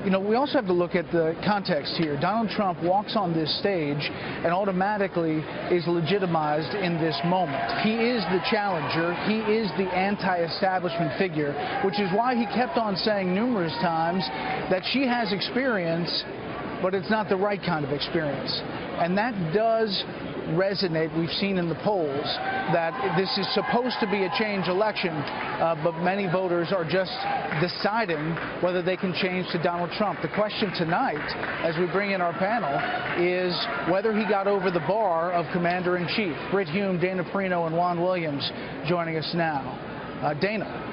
You know, we also have to look at the context here. Donald Trump walks on this stage and automatically is legitimized in this moment. He is the challenger. He is the anti-establishment figure, which is why he kept on saying numerous times that she has experience, but it's not the right kind of experience. And that does resonate. We've seen in the polls that this is supposed to be a change election, but many voters are just deciding whether they can change to Donald Trump. The question tonight, as we bring in our panel, is whether he got over the bar of Commander-in-Chief. Brit, Hume, Dana Perino, and Juan Williams joining us now. Dana.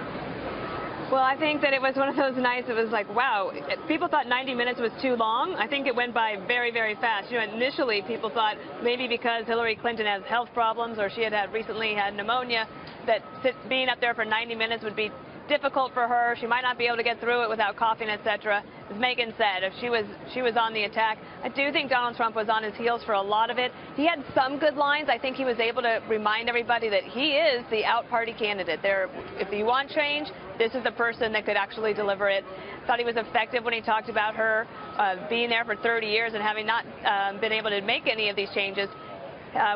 Well, I think that it was one of those nights. It was like, wow, people thought 90 minutes was too long. I think it went by very, very fast. You know, initially people thought maybe because Hillary Clinton has health problems or she had recently had pneumonia, that being up there for 90 minutes would be difficult for her. She might not be able to get through it without coughing, etc. As Megyn said, if she was on the attack. I do think Donald Trump was on his heels for a lot of it. He had some good lines. I think he was able to remind everybody that he is the out-party candidate. If you want change, this is the person that could actually deliver it. Thought he was effective when he talked about her being there for 30 years and having not been able to make any of these changes.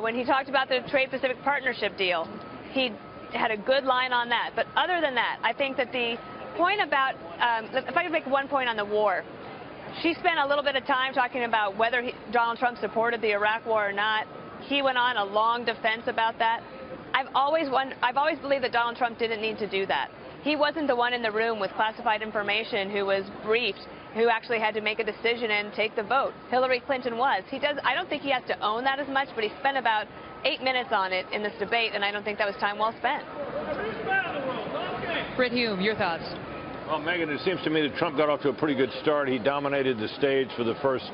When he talked about the Trade-Pacific Partnership deal, he had a good line on that. But other than that, I think that the point about, if I could make one point on the war, she spent a little bit of time talking about whether Donald Trump supported the Iraq war or not. He went on a long defense about that. I've always believed that Donald Trump didn't need to do that. He wasn't the one in the room with classified information who was briefed, who actually had to make a decision and take the vote. Hillary Clinton was. I don't think he has to own that as much, but he spent about 8 minutes on it in this debate, and I don't think that was time well spent. Brit, Hume, your thoughts? Well, Megyn, it seems to me that Trump got off to a pretty good start. He dominated the stage for the first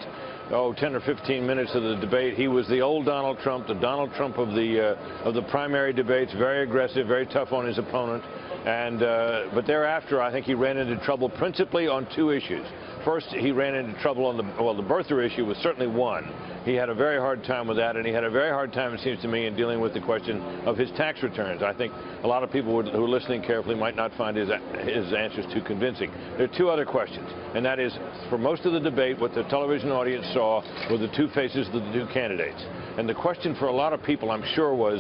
10 or 15 minutes of the debate. He was the old Donald Trump, the Donald Trump of the primary debates, very aggressive, very tough on his opponent. But thereafter, I think he ran into trouble principally on two issues. First, he ran into trouble on the birther issue was certainly one. He had a very hard time with that, and he had a very hard time, it seems to me, in dealing with the question of his tax returns. I think a lot of people who are listening carefully might not find his answers too convincing. There are two other questions, and that is, for most of the debate, what the television audience saw were the two faces of the two candidates. And the question for a lot of people, I'm sure, was,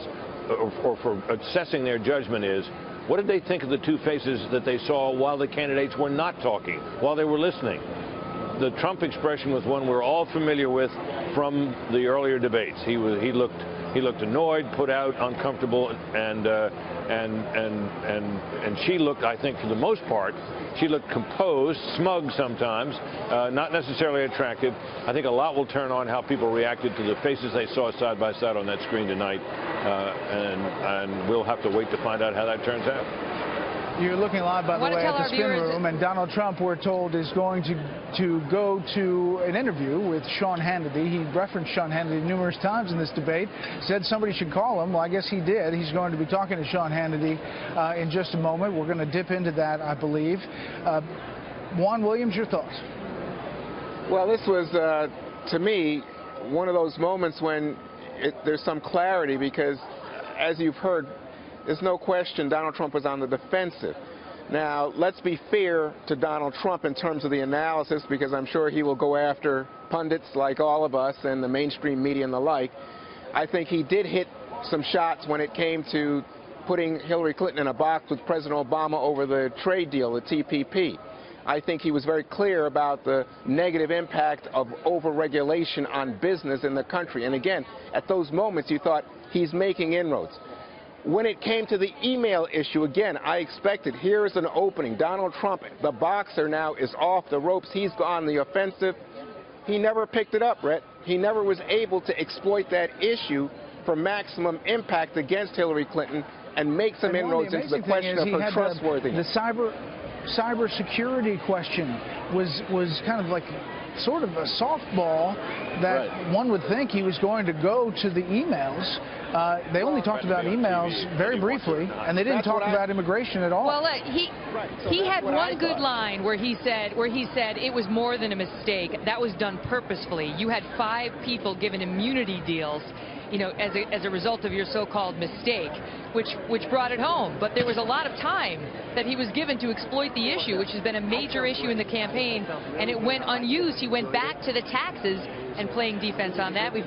or for assessing their judgment is, what did they think of the two faces that they saw while the candidates were not talking, while they were listening? The Trump expression was one we're all familiar with from the earlier debates. He looked annoyed, put out, uncomfortable, and she looked, I think, for the most part, she looked composed, smug sometimes, not necessarily attractive. I think a lot will turn on how people reacted to the faces they saw side by side on that screen tonight, and we'll have to wait to find out how that turns out. You're looking live, by the way, at the spin room, and Donald Trump, we're told, is going to go to an interview with Sean Hannity. He referenced Sean Hannity numerous times in this debate, said somebody should call him. Well, I guess he did. He's going to be talking to Sean Hannity in just a moment. We're going to dip into that, I believe. Juan Williams, your thoughts? Well, this was, to me, one of those moments when there's some clarity because, as you've heard, there's no question Donald Trump was on the defensive. Now, let's be fair to Donald Trump in terms of the analysis, because I'm sure he will go after pundits like all of us and the mainstream media and the like. I think he did hit some shots when it came to putting Hillary Clinton in a box with President Obama over the trade deal, the TPP. I think he was very clear about the negative impact of over-regulation on business in the country. And again, at those moments, you thought he's making inroads. When it came to the email issue, again, I expected, here's an opening. Donald Trump, the boxer now, is off the ropes. He's on the offensive. He never picked it up, Bret. He never was able to exploit that issue for maximum impact against Hillary Clinton and make some inroads into the question of her trustworthiness. The cyber security question was kind of like sort of a softball that one would think he was going to go to the emails. They only talked about emails very briefly, and they didn't talk about immigration at all. Well, he had one good line where he said it was more than a mistake. That was done purposefully. You had 5 people given immunity deals. you know, as a result of your so-called mistake, which brought it home. But there was a lot of time that he was given to exploit the issue, which has been a major issue in the campaign, and it went unused. He went back to the taxes and playing defense on that. We've